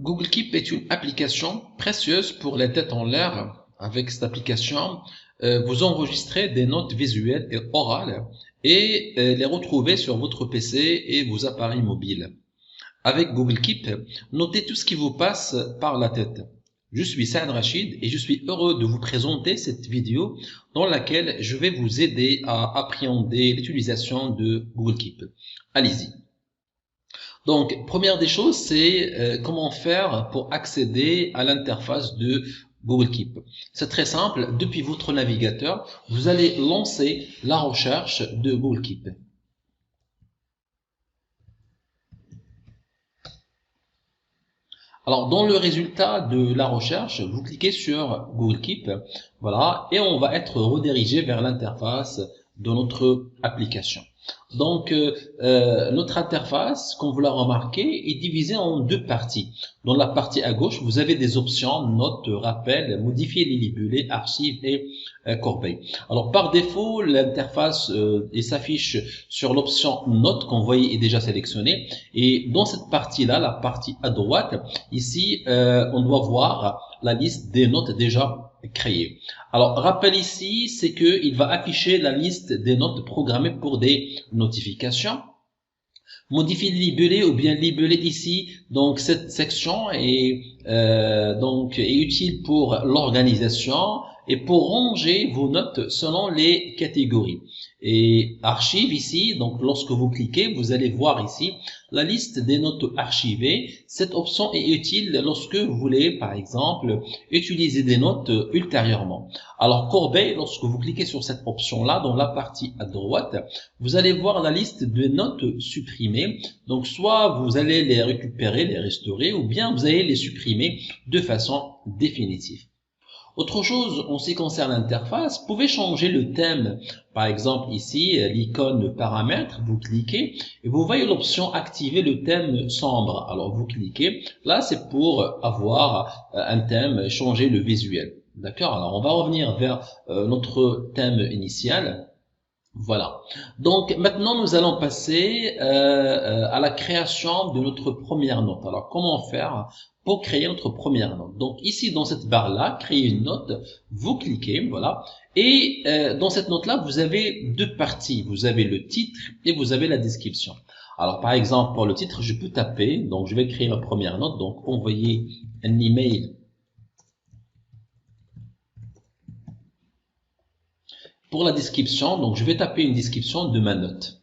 Google Keep est une application précieuse pour les têtes en l'air. Avec cette application, vous enregistrez des notes visuelles et orales et les retrouver sur votre PC et vos appareils mobiles. Avec Google Keep, notez tout ce qui vous passe par la tête. Je suis Saad Rachid et je suis heureux de vous présenter cette vidéo dans laquelle je vais vous aider à appréhender l'utilisation de Google Keep. Allez-y. Donc, première des choses, c'est comment faire pour accéder à l'interface de Google Keep. C'est très simple. Depuis votre navigateur, vous allez lancer la recherche de Google Keep. Alors, dans le résultat de la recherche, vous cliquez sur Google Keep, voilà, et on va être redirigé vers l'interface de notre application. Donc, notre interface, comme vous l'avez remarqué, est divisée en deux parties. Dans la partie à gauche, vous avez des options, notes, rappels, modifier les libellés, archives et corbeilles. Alors, par défaut, l'interface s'affiche sur l'option notes qu'on voyait est déjà sélectionnée. Et dans cette partie-là, la partie à droite, ici, on doit voir la liste des notes déjà créées. Alors, rappel ici, c'est qu'il va afficher la liste des notes programmées pour des notifications. Modifier le libellé ou bien libeller ici. Donc, cette section est utile pour l'organisation et pour ranger vos notes selon les catégories. Et archive ici, donc lorsque vous cliquez, vous allez voir ici la liste des notes archivées. Cette option est utile lorsque vous voulez, par exemple, utiliser des notes ultérieurement. Alors, corbeille, lorsque vous cliquez sur cette option-là, dans la partie à droite, vous allez voir la liste de notes supprimées. Donc, soit vous allez les récupérer, les restaurer, ou bien vous allez les supprimer de façon définitive. Autre chose, en ce qui concerne l'interface, vous pouvez changer le thème. Par exemple, ici, l'icône paramètres, vous cliquez et vous voyez l'option activer le thème sombre. Alors, vous cliquez. Là, c'est pour avoir un thème, changer le visuel. D'accord? Alors, on va revenir vers notre thème initial. Voilà. Donc maintenant, nous allons passer à la création de notre première note. Alors, comment faire pour créer notre première note? Donc ici, dans cette barre-là, créer une note, vous cliquez, voilà. Et dans cette note-là, vous avez deux parties. Vous avez le titre et vous avez la description. Alors, par exemple, pour le titre, je peux taper. Donc, je vais créer ma première note. Donc, envoyer un email. Pour la description, donc je vais taper une description de ma note.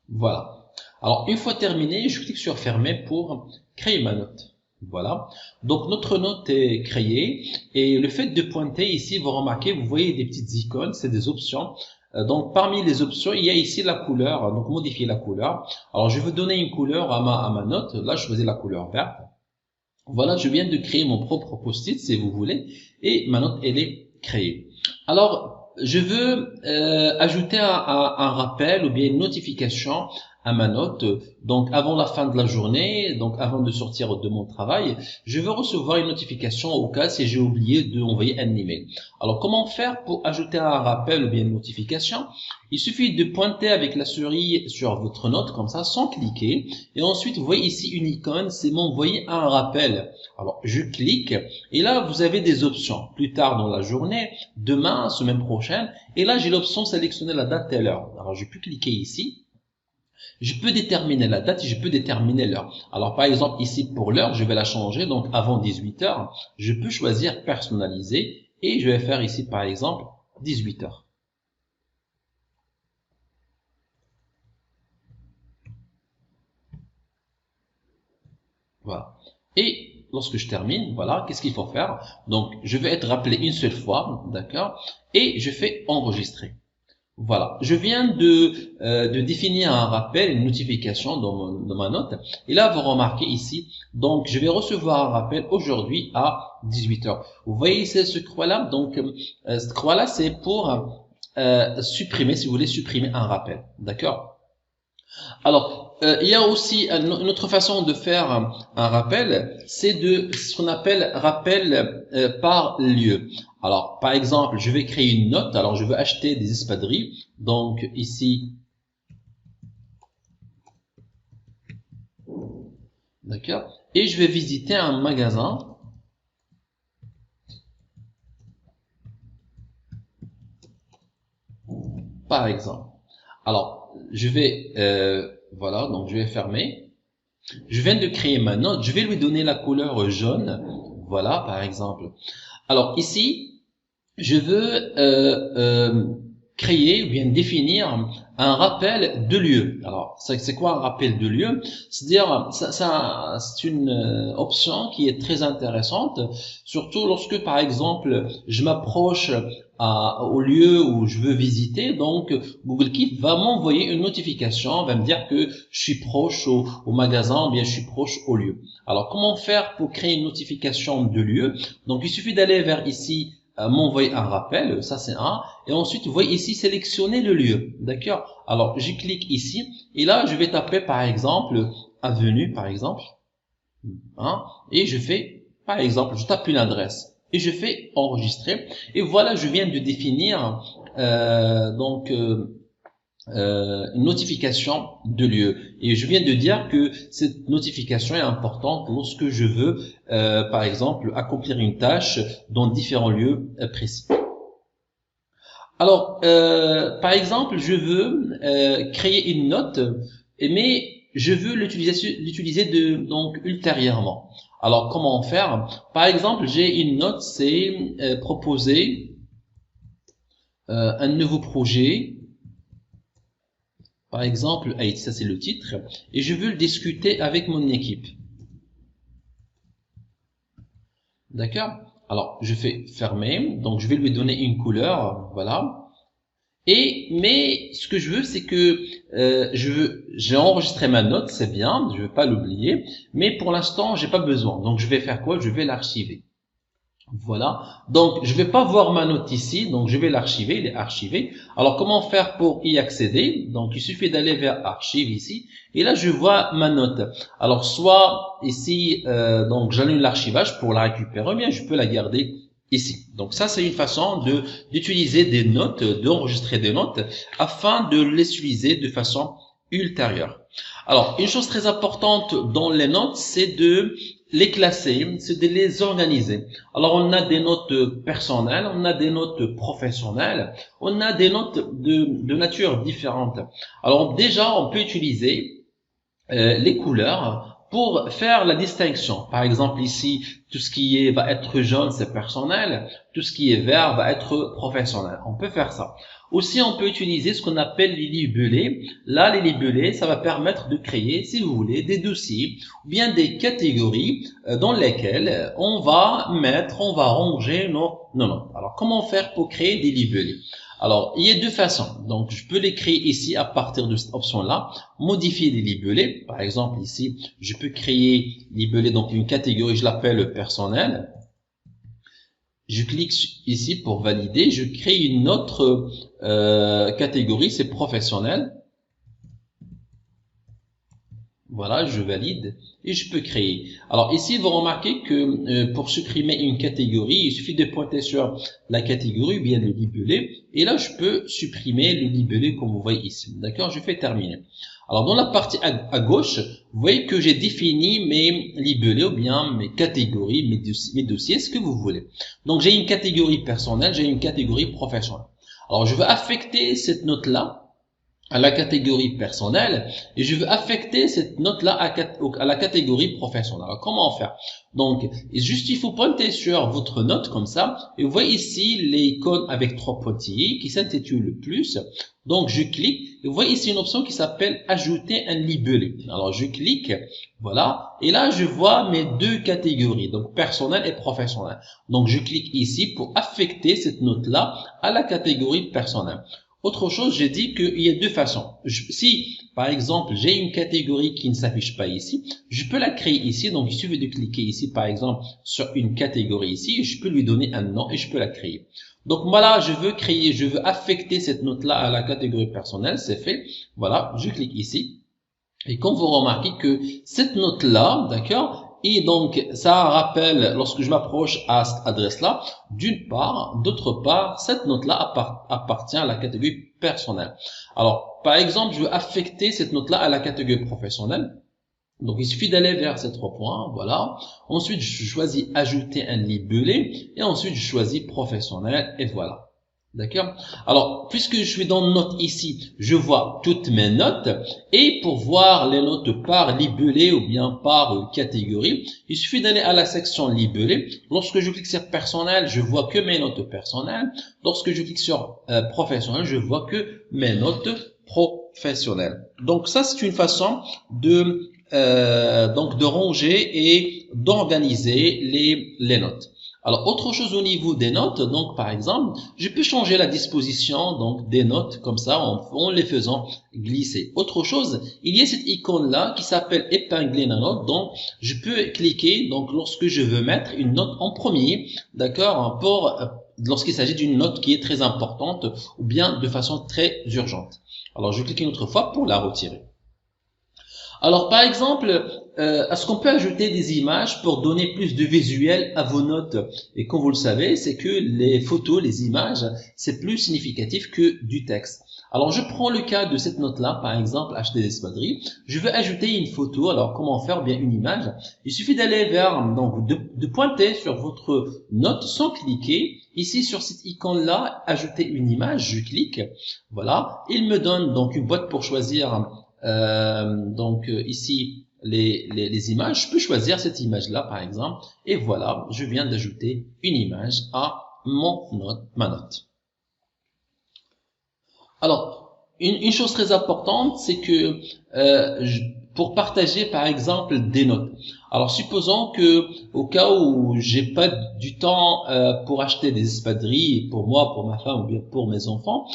Voilà. Alors, une fois terminé, je clique sur fermer pour créer ma note. Voilà. Donc, notre note est créée et le fait de pointer ici, vous remarquez, vous voyez des petites icônes, c'est des options. Donc, parmi les options, il y a ici la couleur, donc modifier la couleur. Alors, je veux donner une couleur à ma note. Là, je faisais la couleur verte. Voilà, je viens de créer mon propre post-it, si vous voulez, et ma note, elle est créée. Alors, je veux ajouter un rappel ou bien une notification à ma note. Donc, avant la fin de la journée, donc avant de sortir de mon travail, je veux recevoir une notification au cas si j'ai oublié d'envoyer un email. Alors, comment faire pour ajouter un rappel ou bien une notification? Il suffit de pointer avec la souris sur votre note, comme ça, sans cliquer. Et ensuite, vous voyez ici une icône, c'est m'envoyer un rappel. Alors, je clique et là, vous avez des options. Plus tard dans la journée, demain, semaine prochaine. Et là, j'ai l'option sélectionner la date et l'heure. Alors, je peux cliquer ici. Je peux déterminer la date et je peux déterminer l'heure. Alors, par exemple, ici, pour l'heure, je vais la changer. Donc, avant 18 heures, je peux choisir personnaliser et je vais faire ici, par exemple, 18 heures. Voilà. Et lorsque je termine, voilà, qu'est-ce qu'il faut faire? Donc, je vais être rappelé une seule fois, d'accord? Et je fais enregistrer. Voilà. Je viens de définir un rappel, une notification dans ma note. Et là, vous remarquez ici, donc, je vais recevoir un rappel aujourd'hui à 18 heures. Vous voyez ce croix-là? Donc, cette croix-là, c'est pour supprimer, si vous voulez supprimer un rappel. D'accord? Alors, il y a aussi une autre façon de faire un rappel, c'est de ce qu'on appelle rappel par lieu. Alors, par exemple, je vais créer une note. Alors, je veux acheter des espadrilles. Donc, ici, d'accord. Et je vais visiter un magasin, par exemple. Alors, je vais, voilà, donc je vais fermer. Je viens de créer ma note. Je vais lui donner la couleur jaune. Voilà, par exemple. Alors, ici, je veux créer ou bien définir un rappel de lieu. Alors, c'est quoi un rappel de lieu? C'est-à-dire, c'est une option qui est très intéressante, surtout lorsque, par exemple, je m'approche au lieu où je veux visiter. Donc, Google Keep va m'envoyer une notification, va me dire que je suis proche au magasin, ou bien je suis proche au lieu. Alors, comment faire pour créer une notification de lieu? Donc, il suffit d'aller vers ici, m'envoyer un rappel, ça c'est un, et ensuite vous voyez ici sélectionner le lieu, d'accord? Alors je clique ici et là je vais taper par exemple avenue par exemple, hein, et je fais par exemple, je tape une adresse et je fais enregistrer et voilà, je viens de définir une notification de lieu et je viens de dire que cette notification est importante lorsque je veux par exemple accomplir une tâche dans différents lieux précis. Alors par exemple je veux créer une note mais je veux l'utiliser donc ultérieurement. Alors comment faire? Par exemple j'ai une note, c'est proposer un nouveau projet. Par exemple, ça c'est le titre, et je veux le discuter avec mon équipe. D'accord? Alors, je fais fermer, donc je vais lui donner une couleur, voilà. Mais ce que je veux, c'est que j'ai enregistré ma note, c'est bien, je ne veux pas l'oublier, mais pour l'instant, j'ai pas besoin. Donc, je vais faire quoi? Je vais l'archiver. Voilà, donc je vais pas voir ma note ici, donc je vais l'archiver, il est archivé. Alors comment faire pour y accéder? Donc il suffit d'aller vers archive ici, et là je vois ma note. Alors soit ici, donc j'annule l'archivage pour la récupérer, ou bien je peux la garder ici. Donc ça c'est une façon d'utiliser des notes, d'enregistrer des notes, afin de les utiliser de façon ultérieure. Alors une chose très importante dans les notes, c'est de les classer, c'est de les organiser. Alors, on a des notes personnelles, on a des notes professionnelles, on a des notes de nature différente. Alors, déjà, on peut utiliser les couleurs pour faire la distinction. Par exemple, ici, tout ce qui va être jaune, c'est personnel. Tout ce qui est vert va être professionnel. On peut faire ça. Aussi, on peut utiliser ce qu'on appelle les libellés. Là, les libellés, ça va permettre de créer, si vous voulez, des dossiers ou bien des catégories dans lesquelles on va ranger nos notes. Alors, comment faire pour créer des libellés? Alors, il y a deux façons. Donc, je peux les créer ici à partir de cette option-là. Modifier les libellés. Par exemple, ici, je peux créer libellé, donc une catégorie, je l'appelle personnel. Je clique ici pour valider. Je crée une autre catégorie, c'est professionnel. Voilà, je valide et je peux créer. Alors ici, vous remarquez que pour supprimer une catégorie, il suffit de pointer sur la catégorie ou bien le libellé. Et là, je peux supprimer le libellé comme vous voyez ici. D'accord? Je fais terminer. Alors dans la partie à gauche, vous voyez que j'ai défini mes libellés ou bien mes catégories, mes dossiers, ce que vous voulez. Donc j'ai une catégorie personnelle, j'ai une catégorie professionnelle. Alors je veux affecter cette note-là à la catégorie personnelle et je veux affecter cette note-là à la catégorie professionnelle. Alors, comment faire? Donc, juste il faut pointer sur votre note comme ça et vous voyez ici l'icône avec trois pointillés qui s'intitule plus. Donc, je clique et vous voyez ici une option qui s'appelle ajouter un libellé. Alors, je clique, voilà, et là je vois mes deux catégories, donc personnel et professionnel. Donc, je clique ici pour affecter cette note-là à la catégorie personnelle. Autre chose, j'ai dit qu'il y a deux façons. Si, par exemple, j'ai une catégorie qui ne s'affiche pas ici, je peux la créer ici. Donc, il suffit de cliquer ici, par exemple, sur une catégorie ici. Et je peux lui donner un nom et je peux la créer. Donc, voilà, je veux affecter cette note-là à la catégorie personnelle. C'est fait. Voilà, je clique ici. Et comme vous remarquez que cette note-là, d'accord, et donc ça rappelle lorsque je m'approche à cette adresse-là, d'une part, d'autre part, cette note-là appartient à la catégorie personnelle. Alors, par exemple, je veux affecter cette note-là à la catégorie professionnelle. Donc, il suffit d'aller vers ces 3 points, voilà. Ensuite, je choisis ajouter un libellé et ensuite, je choisis professionnel et voilà. D'accord? Alors, puisque je suis dans notes ici, je vois toutes mes notes et pour voir les notes par libellé ou bien par catégorie, il suffit d'aller à la section libellé. Lorsque je clique sur personnel, je vois que mes notes personnelles. Lorsque je clique sur professionnel, je vois que mes notes professionnelles. Donc, ça, c'est une façon donc de ranger et d'organiser les notes. Alors, autre chose au niveau des notes, donc par exemple, je peux changer la disposition donc des notes comme ça en les faisant glisser. Autre chose, il y a cette icône-là qui s'appelle épingler la note. Donc, je peux cliquer donc lorsque je veux mettre une note en premier, d'accord, pour lorsqu'il s'agit d'une note qui est très importante ou bien de façon très urgente. Alors, je clique une autre fois pour la retirer. Alors, par exemple, est-ce qu'on peut ajouter des images pour donner plus de visuel à vos notes? Et comme vous le savez, c'est que les photos, les images, c'est plus significatif que du texte. Alors, je prends le cas de cette note-là, par exemple, acheter des espadrilles. Je veux ajouter une photo. Alors, comment faire? Bien, une image. Il suffit d'aller vers, donc, de pointer sur votre note sans cliquer. Ici, sur cette icône-là, ajouter une image, je clique. Voilà. Il me donne donc une boîte pour choisir ici les images. Je peux choisir cette image là par exemple et voilà, je viens d'ajouter une image à ma note. Alors, une chose très importante, c'est que pour partager par exemple des notes. Alors supposons que au cas où j'ai pas du temps pour acheter des espadrilles pour moi, pour ma femme ou bien pour mes enfants,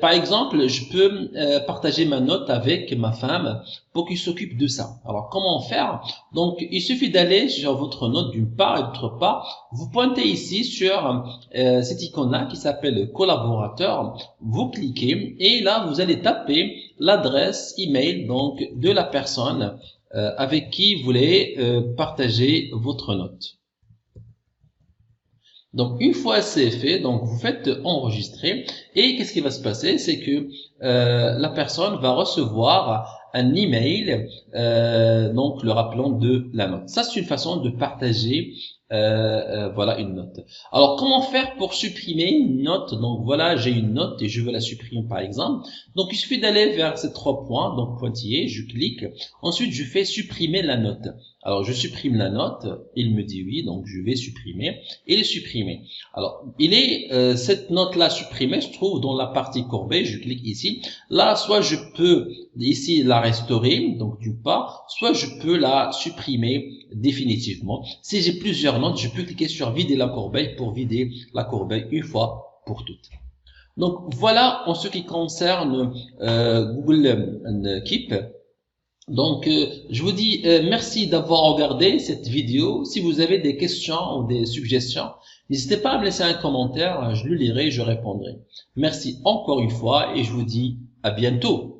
par exemple je peux partager ma note avec ma femme pour qu'il s'occupe de ça. Alors comment faire? Donc il suffit d'aller sur votre note d'une part et d'autre part, vous pointez ici sur cette icône-là qui s'appelle collaborateur, vous cliquez et là vous allez taper l'adresse email donc de la personne avec qui vous voulez partager votre note. Donc une fois c'est fait, donc vous faites enregistrer et qu'est-ce qui va se passer? C'est que la personne va recevoir un email donc le rappelant de la note. Ça c'est une façon de partager voilà une note. Alors comment faire pour supprimer une note? Donc voilà, j'ai une note et je veux la supprimer par exemple. Donc il suffit d'aller vers ces 3 points, donc pointillés, je clique. Ensuite je fais supprimer la note. Alors je supprime la note, il me dit oui, donc je vais supprimer et supprimer. Alors cette note-là supprimée se trouve dans la partie courbée, je clique ici. Là, soit je peux ici la restaurer, donc d'une part, soit je peux la supprimer définitivement. Si j'ai plusieurs notes, je peux cliquer sur vider la corbeille pour vider la corbeille une fois pour toutes. Donc voilà en ce qui concerne Google Keep. Donc je vous dis merci d'avoir regardé cette vidéo. Si vous avez des questions ou des suggestions, n'hésitez pas à me laisser un commentaire, je le lirai, je répondrai. Merci encore une fois et je vous dis à bientôt.